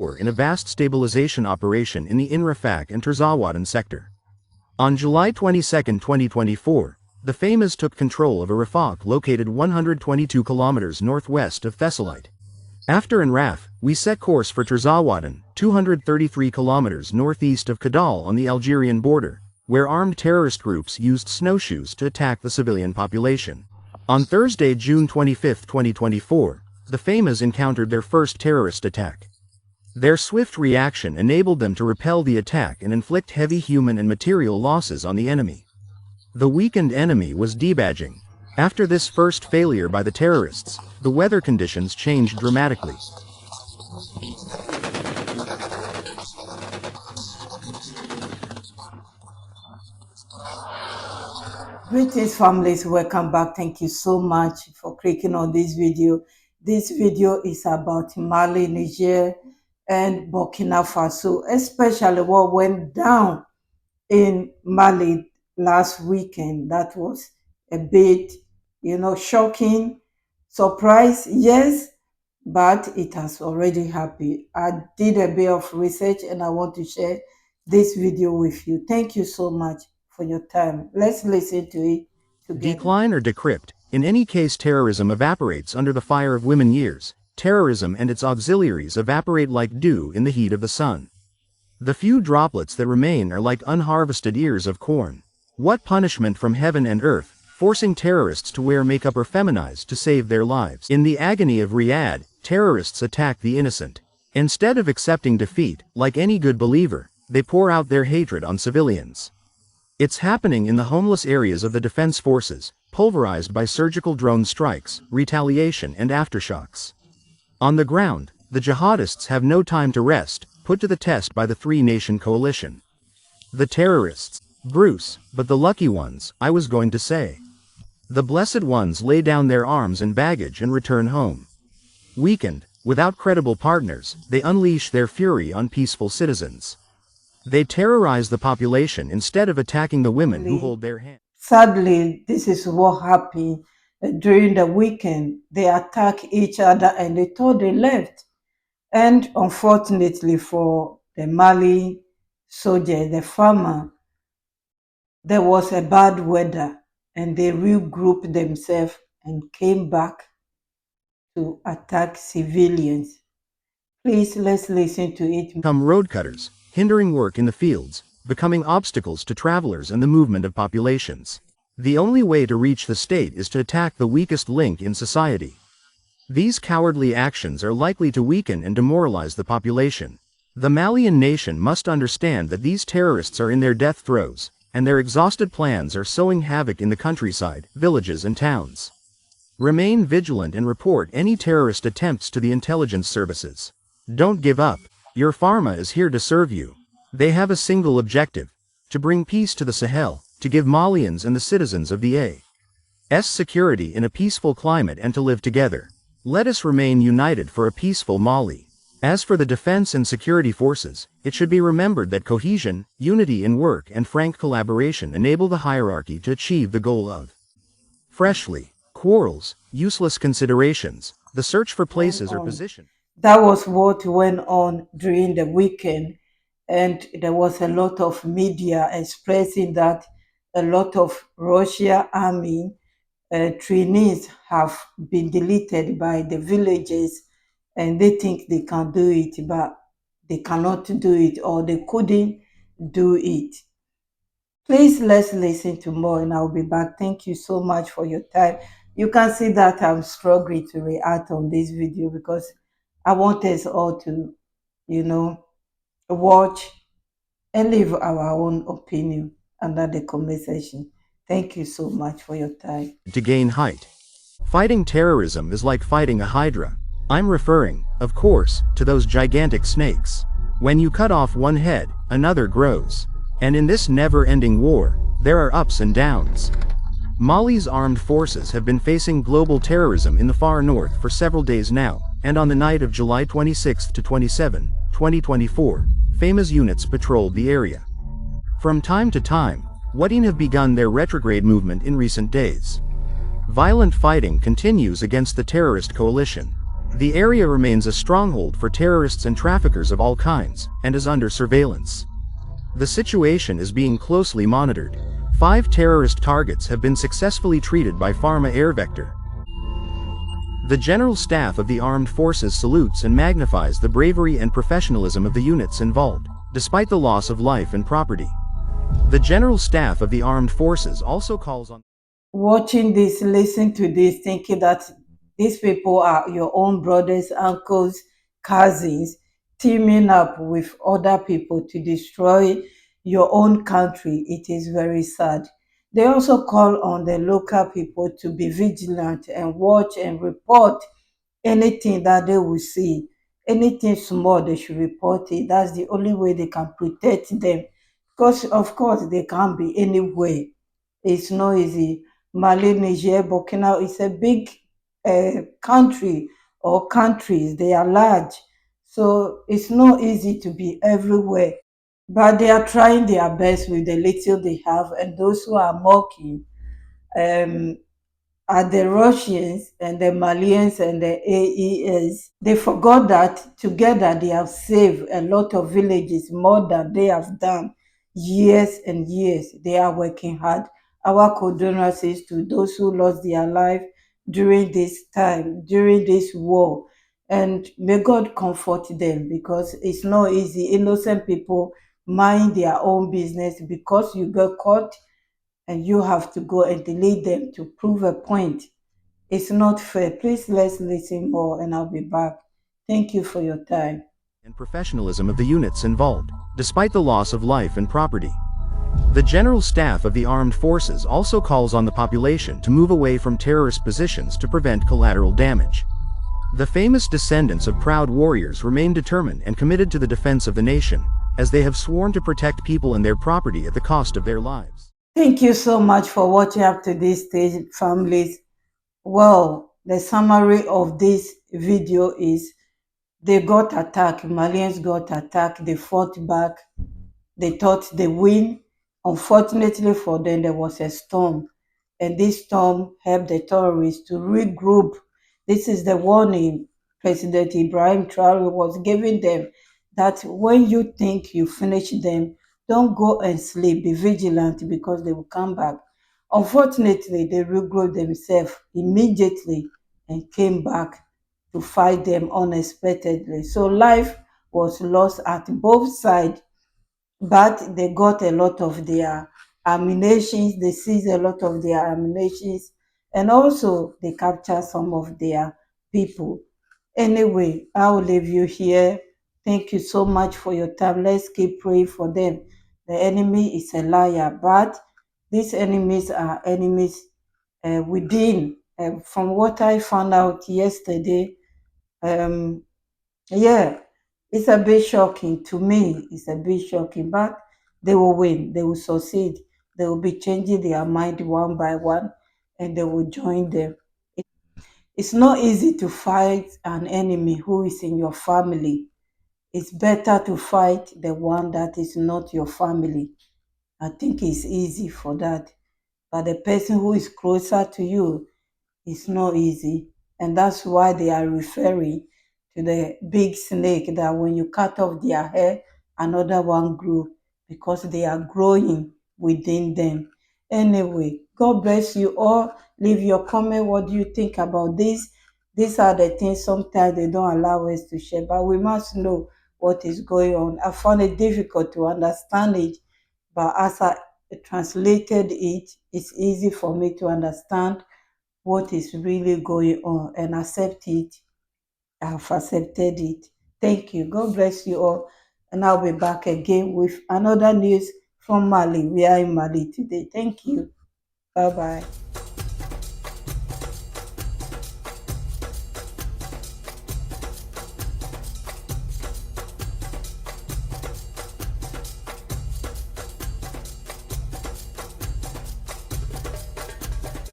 or in a vast stabilization operation in the Rafah and Terzawadan sector. On July 22, 2024, the FAMAs took control of a Rafah located 122 kilometers northwest of Thessalite. After Rafah, we set course for Terzawadan, 233 kilometers northeast of Kidal on the Algerian border, where armed terrorist groups used snowshoes to attack the civilian population. On Thursday, June 25, 2024, the FAMAs encountered their first terrorist attack. Their swift reaction enabled them to repel the attack and inflict heavy human and material losses on the enemy. The weakened enemy was debadging. After this first failure by the terrorists, the weather conditions changed dramatically. Greetings families, welcome back. Thank you so much for clicking on this video. This video is about Mali, Niger and Burkina Faso, especially what went down in Mali last weekend. That was a bit, shocking, surprise, yes, but it has already happened. I did a bit of research and I want to share this video with you. Thank you so much for your time. Let's listen to it together. Decline or decrypt. In any case, terrorism evaporates under the fire of women years. Terrorism and its auxiliaries evaporate like dew in the heat of the sun. The few droplets that remain are like unharvested ears of corn. What punishment from heaven and earth, forcing terrorists to wear makeup or feminize to save their lives. In the agony of Riyadh, terrorists attack the innocent. Instead of accepting defeat, like any good believer, they pour out their hatred on civilians. It's happening in the homeless areas of the defense forces, pulverized by surgical drone strikes, retaliation and aftershocks. On the ground, the jihadists have no time to rest, put to the test by the three-nation coalition. The terrorists, Bruce, but the lucky ones, I was going to say. The blessed ones lay down their arms and baggage and return home. Weakened, without credible partners, they unleash their fury on peaceful citizens. They terrorize the population instead of attacking the women who hold their hand. Sadly, this is what happened during the weekend. They attack each other and they thought they left. And unfortunately for the Mali soldier, the farmer, there was a bad weather and they regrouped themselves and came back to attack civilians. Please, let's listen to it. Become road cutters, hindering work in the fields, becoming obstacles to travelers and the movement of populations. The only way to reach the state is to attack the weakest link in society. These cowardly actions are likely to weaken and demoralize the population. The Malian nation must understand that these terrorists are in their death throes, and their exhausted plans are sowing havoc in the countryside, villages and towns. Remain vigilant and report any terrorist attempts to the intelligence services. Don't give up. Your pharma is here to serve you. They have a single objective: to bring peace to the Sahel, to give Malians and the citizens of the A.S. security in a peaceful climate and to live together. Let us remain united for a peaceful Mali. As for the defense and security forces, it should be remembered that cohesion, unity in work and frank collaboration enable the hierarchy to achieve the goal of freshly, quarrels, useless considerations, the search for places or position. That was what went on during the weekend, and there was a lot of media expressing that a lot of Russia army trainees have been deleted by the villages, and they think they can do it, but they cannot do it, or they couldn't do it. Please, let's listen to more and I'll be back. Thank you so much for your time. You can see that I'm struggling to react on this video because I want us all to, watch and leave our own opinion under the comment section. Thank you so much for your time. To gain height. Fighting terrorism is like fighting a hydra. I'm referring, of course, to those gigantic snakes. When you cut off one head, another grows. And in this never-ending war, there are ups and downs. Mali's armed forces have been facing global terrorism in the far north for several days now, and on the night of July 26 to 27, 2024, FAMA's units patrolled the area. From time to time, Wadin have begun their retrograde movement in recent days. Violent fighting continues against the terrorist coalition. The area remains a stronghold for terrorists and traffickers of all kinds, and is under surveillance. The situation is being closely monitored. 5 terrorist targets have been successfully treated by Pharma Air Vector. The General Staff of the Armed Forces salutes and magnifies the bravery and professionalism of the units involved, despite the loss of life and property. The General Staff of the Armed Forces also calls on Watching this, listen to this, thinking that these people are your own brothers, uncles, cousins, teaming up with other people to destroy your own country. It is very sad. They also call on the local people to be vigilant and watch and report anything that they will see. Anything small, they should report it. That's the only way they can protect them. Because, of course, they can't be anywhere. It's not easy. Mali, Niger, Burkina is a big country or countries. They are large. So it's not easy to be everywhere. But they are trying their best with the little they have. And those who are mocking, um, are the Russians and the Malians and the AES. They forgot that together they have saved a lot of villages more than they have done years and years. They are working hard. Our condolences to those who lost their life during this time, during this war. And may God comfort them because it's not easy. Innocent people mind their own business because you got caught and you have to go and delete them to prove a point. It's not fair. Please let's listen more and I'll be back. Thank you for your time. and professionalism of the units involved, despite the loss of life and property. The General Staff of the Armed Forces also calls on the population to move away from terrorist positions to prevent collateral damage. The famous descendants of proud warriors remain determined and committed to the defense of the nation, as they have sworn to protect people and their property at the cost of their lives. Thank you so much for watching up to this stage, families. Well, the summary of this video is they got attacked. Malians got attacked. They fought back. They thought they win. Unfortunately for them, there was a storm, and this storm helped the terrorists to regroup. This is the warning President Ibrahim Traore was giving them that when you think you finish them, don't go and sleep. Be vigilant because they will come back. Unfortunately, they regrouped themselves immediately and came back to fight them unexpectedly. So life was lost at both sides, but they got a lot of their ammunitions, they seized a lot of their ammunitions, and also they captured some of their people. Anyway, I'll leave you here. Thank you so much for your time. Let's keep praying for them. The enemy is a liar, but these enemies are enemies within. From what I found out yesterday, um, yeah, it's a bit shocking to me. It's a bit shocking, but they will win. They will succeed. They will be changing their mind one by one, and they will join them. It's not easy to fight an enemy who is in your family. It's better to fight the one that is not your family. I think it's easy for that. But the person who is closer to you, it's not easy. And that's why they are referring to the big snake that when you cut off their hair, another one grew because they are growing within them. Anyway, God bless you all. Leave your comment. What do you think about this? These are the things sometimes they don't allow us to share, but we must know what is going on. I found it difficult to understand it, but as I translated it, it's easy for me to understand what is really going on and accept it. I've accepted it. Thank you. God bless you all. And I'll be back again with another news from Mali. We are in Mali today. Thank you. Bye bye.